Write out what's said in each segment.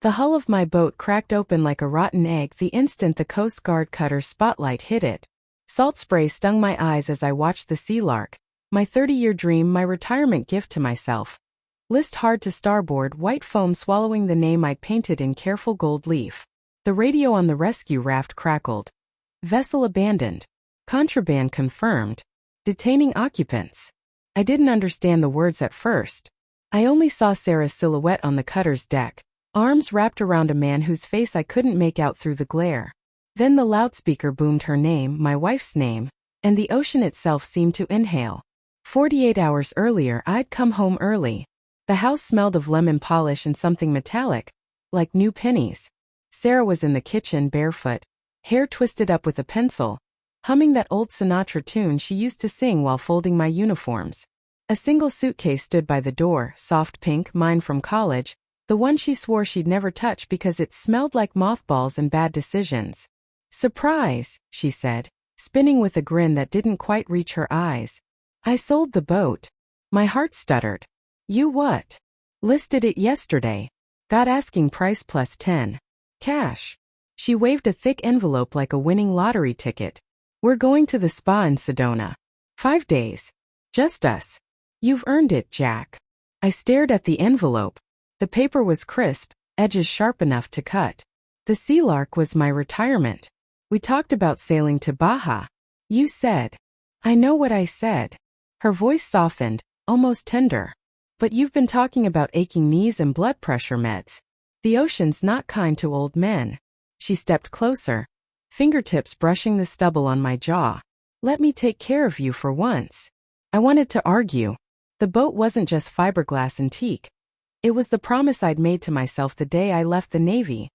The hull of my boat cracked open like a rotten egg the instant the Coast Guard cutter's spotlight hit it. Salt spray stung my eyes as I watched the sea lark, my 30-year dream, my retirement gift to myself. List hard to starboard, white foam swallowing the name I'd painted in careful gold leaf. The radio on the rescue raft crackled. Vessel abandoned. Contraband confirmed. Detaining occupants. I didn't understand the words at first. I only saw Sarah's silhouette on the cutter's deck, arms wrapped around a man whose face I couldn't make out through the glare. Then the loudspeaker boomed her name, my wife's name, and the ocean itself seemed to inhale. 48 hours earlier I'd come home early. The house smelled of lemon polish and something metallic, like new pennies. Sarah was in the kitchen barefoot, hair twisted up with a pencil, humming that old Sinatra tune she used to sing while folding my uniforms. A single suitcase stood by the door, soft pink, mine from college, the one she swore she'd never touch because it smelled like mothballs and bad decisions. Surprise, she said, spinning with a grin that didn't quite reach her eyes. I sold the boat. My heart stuttered. You what? Listed it yesterday. Got asking price plus 10. Cash. She waved a thick envelope like a winning lottery ticket. We're going to the spa in Sedona. 5 days. Just us. You've earned it, Jack. I stared at the envelope. The paper was crisp, edges sharp enough to cut. The Sea Lark was my retirement. We talked about sailing to Baja. You said. I know what I said. Her voice softened, almost tender. But you've been talking about aching knees and blood pressure meds. The ocean's not kind to old men. She stepped closer, fingertips brushing the stubble on my jaw. Let me take care of you for once. I wanted to argue. The boat wasn't just fiberglass and teak. It was the promise I'd made to myself the day I left the Navy.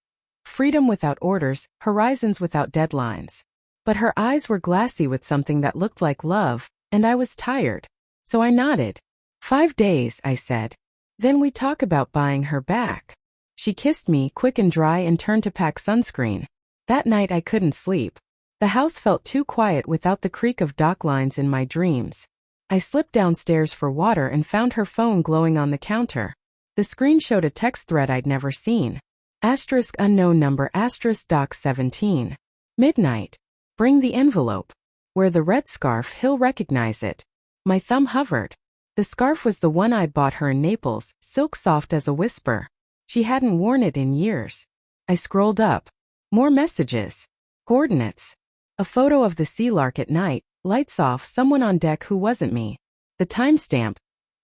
Freedom without orders, horizons without deadlines. But her eyes were glassy with something that looked like love, and I was tired. So I nodded. 5 days, I said. Then we talk about buying her back. She kissed me, quick and dry, and turned to pack sunscreen. That night I couldn't sleep. The house felt too quiet without the creak of dock lines in my dreams. I slipped downstairs for water and found her phone glowing on the counter. The screen showed a text thread I'd never seen. Asterisk unknown number asterisk dock 17. Midnight. Bring the envelope. Wear the red scarf, he'll recognize it. My thumb hovered. The scarf was the one I'd bought her in Naples, silk soft as a whisper. She hadn't worn it in years. I scrolled up. More messages. Coordinates. A photo of the Sea Lark at night, lights off, someone on deck who wasn't me. The timestamp.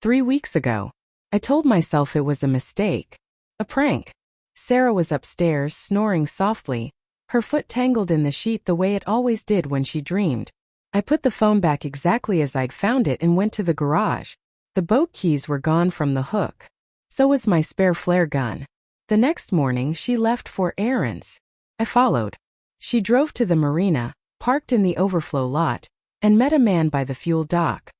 3 weeks ago. I told myself it was a mistake. A prank. Sarah was upstairs, snoring softly, her foot tangled in the sheet the way it always did when she dreamed. I put the phone back exactly as I'd found it and went to the garage. The boat keys were gone from the hook. So was my spare flare gun. The next morning she left for errands. I followed. She drove to the marina, parked in the overflow lot, and met a man by the fuel dock.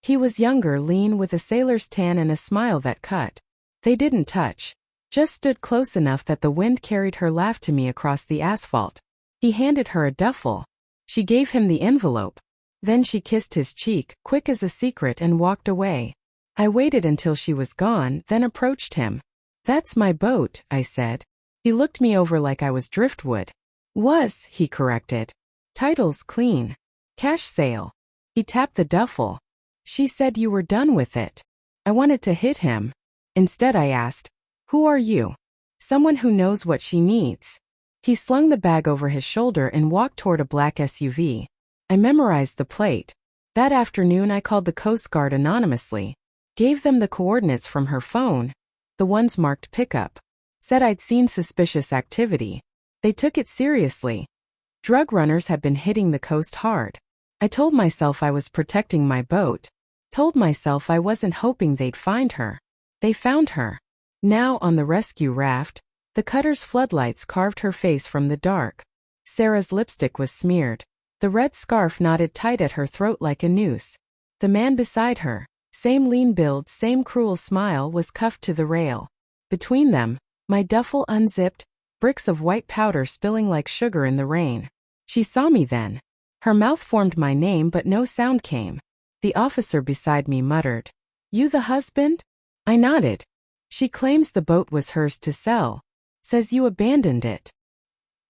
He was younger, lean, with a sailor's tan and a smile that cut. They didn't touch. Just stood close enough that the wind carried her laugh to me across the asphalt. He handed her a duffel. She gave him the envelope. Then she kissed his cheek, quick as a secret, and walked away. I waited until she was gone, then approached him. That's my boat, I said. He looked me over like I was driftwood. Was, he corrected. Title's clean. Cash sale. He tapped the duffel. She said you were done with it. I wanted to hit him. Instead I asked, who are you? Someone who knows what she needs. He slung the bag over his shoulder and walked toward a black SUV. I memorized the plate. That afternoon I called the Coast Guard anonymously. Gave them the coordinates from her phone. The ones marked pickup. Said I'd seen suspicious activity. They took it seriously. Drug runners had been hitting the coast hard. I told myself I was protecting my boat. Told myself I wasn't hoping they'd find her. They found her. Now on the rescue raft, the cutter's floodlights carved her face from the dark. Sarah's lipstick was smeared. The red scarf knotted tight at her throat like a noose. The man beside her, same lean build, same cruel smile, was cuffed to the rail. Between them, my duffel unzipped, bricks of white powder spilling like sugar in the rain. She saw me then. Her mouth formed my name but no sound came. The officer beside me muttered, "You the husband?" I nodded. She claims the boat was hers to sell. Says you abandoned it.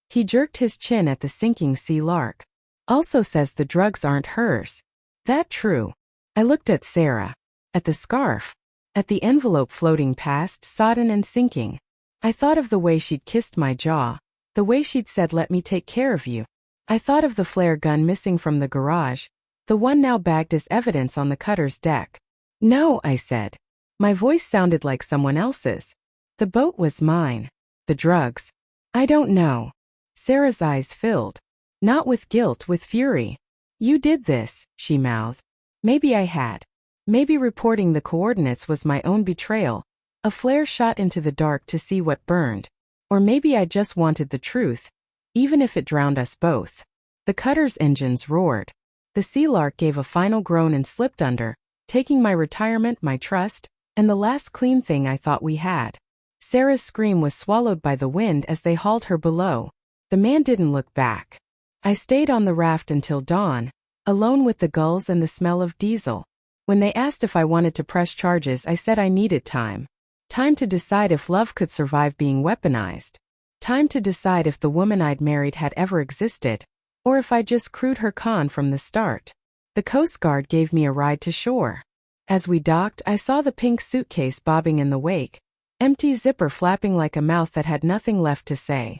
He jerked his chin at the sinking sea lark. Also says the drugs aren't hers. That true? I looked at Sarah. At the scarf. At the envelope floating past, sodden and sinking. I thought of the way she'd kissed my jaw. The way she'd said let me take care of you. I thought of the flare gun missing from the garage. The one now bagged as evidence on the cutter's deck. No, I said. My voice sounded like someone else's. The boat was mine. The drugs. I don't know. Sarah's eyes filled. Not with guilt, with fury. You did this, she mouthed. Maybe I had. Maybe reporting the coordinates was my own betrayal. A flare shot into the dark to see what burned. Or maybe I just wanted the truth, even if it drowned us both. The cutter's engines roared. The sea lark gave a final groan and slipped under, taking my retirement, my trust, and the last clean thing I thought we had. Sarah's scream was swallowed by the wind as they hauled her below. The man didn't look back. I stayed on the raft until dawn, alone with the gulls and the smell of diesel. When they asked if I wanted to press charges, I said I needed time. Time to decide if love could survive being weaponized. Time to decide if the woman I'd married had ever existed, or if I just crewed her con from the start. The Coast Guard gave me a ride to shore. As we docked, I saw the pink suitcase bobbing in the wake, empty zipper flapping like a mouth that had nothing left to say.